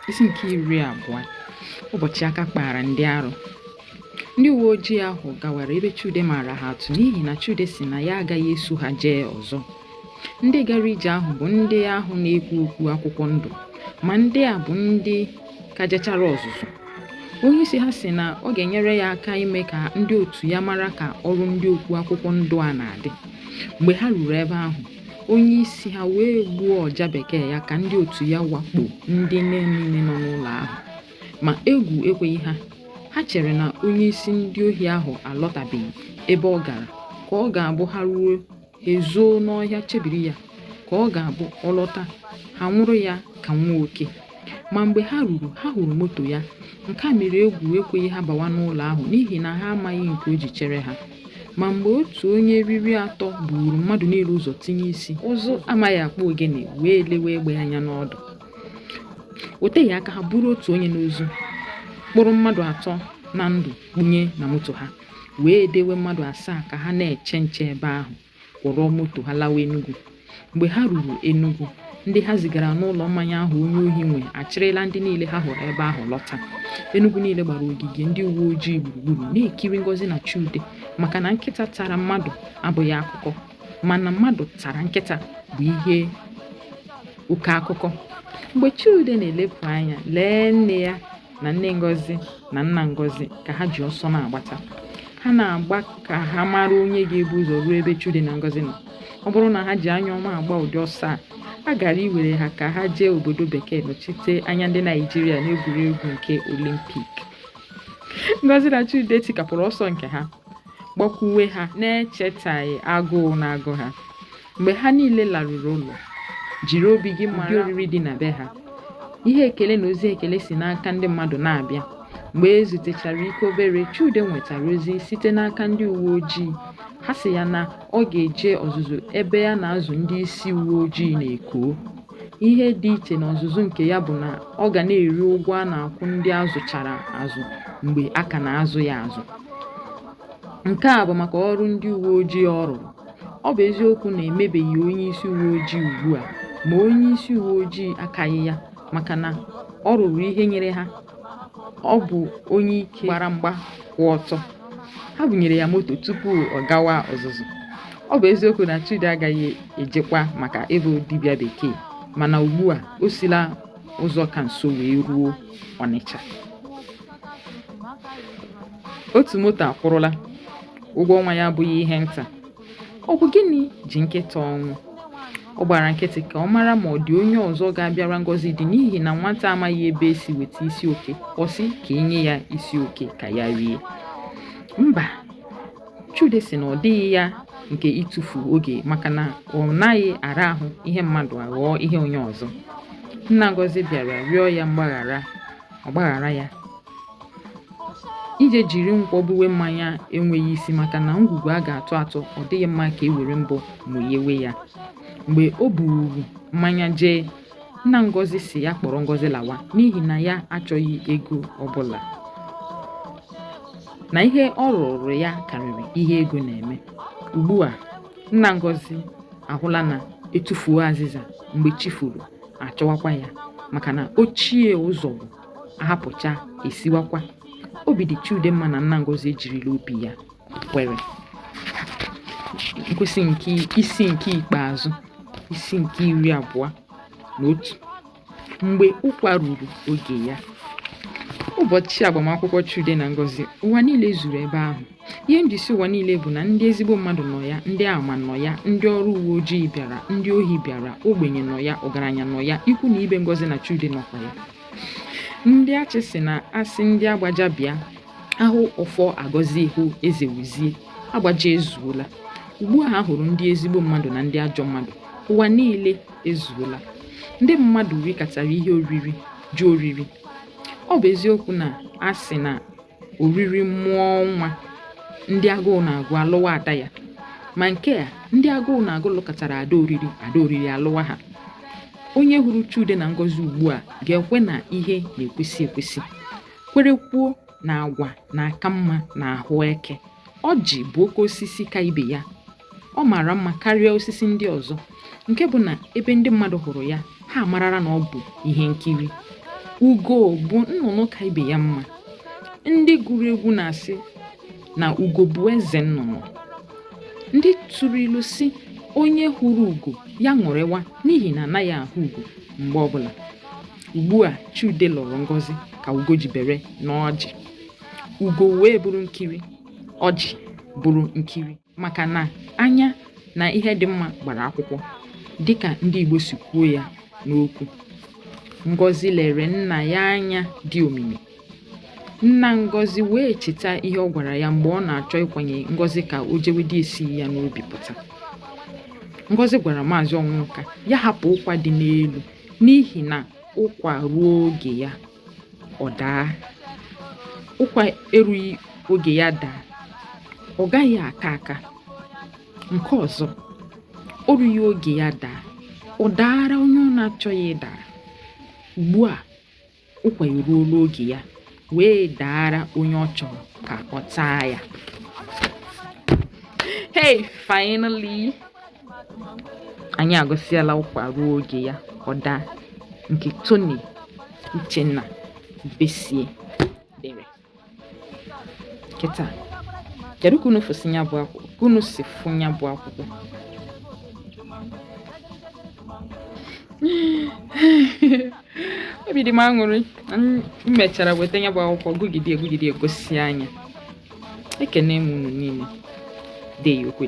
Isi nke 20. Ụbọchị aka kpara ndị arụ. Ndị uwe ojii ahụ gawara ebe Chude maara ha atụ n'ihi na Chude si na ya agaghị eso ha jee ọzọ. Ndị gara ije ahụ bụ ndị ahụ na-ekwu okwu akwụkwọ ndụ, ma ndị a bụ ndị kajechara ọzụzụ. Onye isi ha si na ọ ga-enyere ya aka ime ka ndị otu ya mara ka ọrụ ndị okwu akwụkwọ ndụ a na-adị. Mgbe ha ruru ebe ahụ, onye isi ha wee gbuo ọja bekee ya ka ndị otu ya wakpo ndị niile nọ n'ụlọ ahụ. Ma egwu ekweghị ha. Ha chere na onye isi ndị ohi ahụ alọtabeghị ebe ọ gara, ka ọ ga-abụ ha ruo ezoo n'ọhịa chebiri ya, ka ọ ga-abụ ọ lọta ha nwụrụ ya ka nwa oke. Ma mgbe ha ruru, ha hụrụ moto ya. Nke a mere egwu ekweghị ha bawa n'ụlọ ahụ n'ihi na ha amaghị nke o ji chere ha. Ma mgbe otu onye riri atọ buru mmadụ niile ụzọ tinye isi, ụzụ amaghị akpọ ogene wee lewe egbe anya n'ọdụ. O teghị aka ha buru otu onye n'ozu, kpụrụ mmadụ atọ na ndụ kpunye na moto ha, wee dewe mmadụ 7 ka ha na-eche nche ebe ahụ, kwụrụ moto ha lawa Enugu. Mgbe ha ruru Enugu, ndị ha zigara n'ụlọ mmanya ahụ onye ohi nwe achịrịla ndị niile ha hụrụ ebe ahụ lọta. Enugu niile gbara ogige ndị uwe ojii gburugburu na-ekiri Ngozi na Chude, maka na nkịta tara mmadụ abụghị akụkọ, mana mmadụ tara nkịta bụ ihe oke akụkọ. Mgbe Chude na-elepụ anya lee nne ya na nne Ngozi na nna Ngozi ka ha ji ọsọ na-agbata. Ha na-agba ka ha mara onye ga-ebu ụzọ ruo ebe Chude na Ngozi nọ. Ọ bụrụ na ha ji anya ọma agba ụdị ọsọ a gara iwere ha ka ha jee obodo bekee nọchite anya ndị Naịjirịa n'egwuregwu nke Olimpik. Ngozi na Chude tikapụrụ ọsọ nke ha, gbakwuwe ha na-echetaghị agụụ na-agụ ha. Mgbe ha niile laruru ụlọ, jiri obi gị mara oriri dị na be ha. Ihe ekele na ozi ekele si n'aka ndị mmadụ na-abịa. Mgbe e zutechara ike obere, Chude nwetara ozi site n'aka ndị uwe ojii. Ha sị ya na ọ ga-eje ọzụzụ ebe ya na-azụ ndị isi uwe ojii na-Eko. Ihe dị iche na ọzụzụ nke ya bụ na ọ ga na-eri ụgwọ a na-akwụ ndị azụchara azụ mgbe a ka na-azụ ya azụ. Nke a bụ maka ọrụ ndị uwe ojii ọ rụrụ. Ọ bụ eziokwu na emebeghị onye isi uwe ojii ugbu a, ma onye isi uwe ojii akaghị ya, maka na ọ rụrụ ihe nyere ha. Ọ bụ onye ike gbara mgba kwụ ọtọ. Ha bunyere ya moto tupu ọ gawa ọzụzụ. Ọ bụ eziokwu na Chude agaghị ejekwa maka ịbụ dibịa bekee, mana ugbu a o sila ụzọ ka nso wee ruo Ọnịcha. Otu moto akwụrụla, ụgwọ ọnwa ya abụghị ihe nta. Ọ bụ gịnị ji nkịta ọnwụ? Ọ gbara nkịtị ka ọ mara ma ọ dị onye ọzọ ga-abịara Ngozi dị, n'ihi na nwata amaghị ebe esi weta isi oke. Ọ sị ka enye ya isi oke ka ya rie. Mba, Chude sị na ọ dịghị ya nke ịtụfu oge, maka na ọ naghị ara ahụ ihe mmadụ aghọọ ihe onye ọzọ. Nna Ngozi bịara rịọ ya mgbaghara, ọ gbaghara ya. Ije jiri nkwọ buwe mmanya enweghị isi, maka na ngwugwu a ga-atụ atụ ọ dịghị mma ka e were mbọ mụnyewe ya. Mgbe o buru mmanya jee, nna Ngozi si ya kpọrọ Ngozi lawa n'ihi na ya achọghị ego ọbụla, na ihe ọ rụrụ ya karịrị ihe ego na-eme. Ugbu a, nna Ngozi ahụla na etufuo azịza mgbe chi furu, achọwakwa ya, maka na ochie ụzọ bụ ahapụcha esiwakwa. Obi dị Chude mma na nna Ngozi ejirila obi ya kwere. Isi nke ikpeazụ, isi nke 21. Mgbe Ukwa ruru oge ya. Ụbọchị agbamakwụkwọ Chude na Ngozi, ụwa niile zuru ebe ahụ. Ihe njisi ụwa niile bụ na ndị ezigbo mmadụ nọ ya, ndị ama nọ ya, ndị ọrụ uwe ojii bịara, ndị ohi bịara, ogbenye nọ ya, ọgaranya nọ ya, ikwu na ibe Ngozi na Chude nọkwa ya. Ndị achị si na asị ndị agbaja bịa, ahụ ọfọ agọzie ihu eze wuzie, agbaja ezuola. Ugbu a hụrụ ndị ezigbo mmadụ na ndị ajọ mmadụ. Ụwa niile ezuola. Ndị mmadụ rikọtara ihe oriri jụ oriri. Ọ bụ eziokwu na a sị na oriri mmụọ nwa, ndị agụụ na-agụ alụwa ada ya. Ma nke a, ndị agụụ na-agụ lụkọtara ada oriri alụwa ha. Onye hụrụ Chude na Ngozi ugbu a ga-ekwe na ihe na-ekwesị ekwesị, kwerekwuo na agwa na-aka mma na ahụ eke. Ọjị bụ oke osisi ka ibe ya. Ọ mara mma karịa osisi ndị ọzọ, nke bụ na ebe ndị mmadụ hụrụ ya, ha amarara na ọ bụ ihe nkiri. ugo bụ nnụnụ ka ibe ya mma. Ndị gụrụ egwu na-asị na ugo bụ eze nnụnụ. Ndị tụrụ ilu sị onye hụrụ ugo ya ṅụrịwa n'ihi na anaghị ahụ ugo mgbe ọbụla. Ugbu a Chude lụrụ Ngozi ka ugo jibere n'ọjị. Ugo wee bụrụ nkiri, ọjị bụrụ nkiri, maka na anya na ihe dị mma gbara akwụkwọ, dịka ndị Igbo si kwuo ya n'okwu. Ngozi lere nna ya anya dị omimi. Nna Ngozi wee cheta ihe ọ gwara ya mgbe ọ na-achọ ịkwanye Ngozi ka o jewede isi ya n'obi pụta. Ngozi gwara Maazị Ọnwụka ya hapụ ụkwa dị n'elu n'ihi na ụkwa ruo oge ya ọ daa. Ụkwa erughị oge ya daa, ọ gaghị aka aka. Nke ọzọ, o rughị oge ya daa, ọ daara onye ọ na-achọghị ịdara. Ugbu a ụkwa eruola oge ya wee daara onye ọ chọrọ ka ọ taa ya. Hey, finally! Anyị agụsịala ụkwa ruo oge ya ọ daa nke Tony Uchenna Besie dere. Kịta, kedu ka unu si ya bụ akwụkwọ? Ka unu si fụ ya bụ akwụkwọ? Obi dị m aṅụrị m mechara weta ya bụ akwụkwọ gụgide gosi anya. Ekene m unu niile. Dey okwe.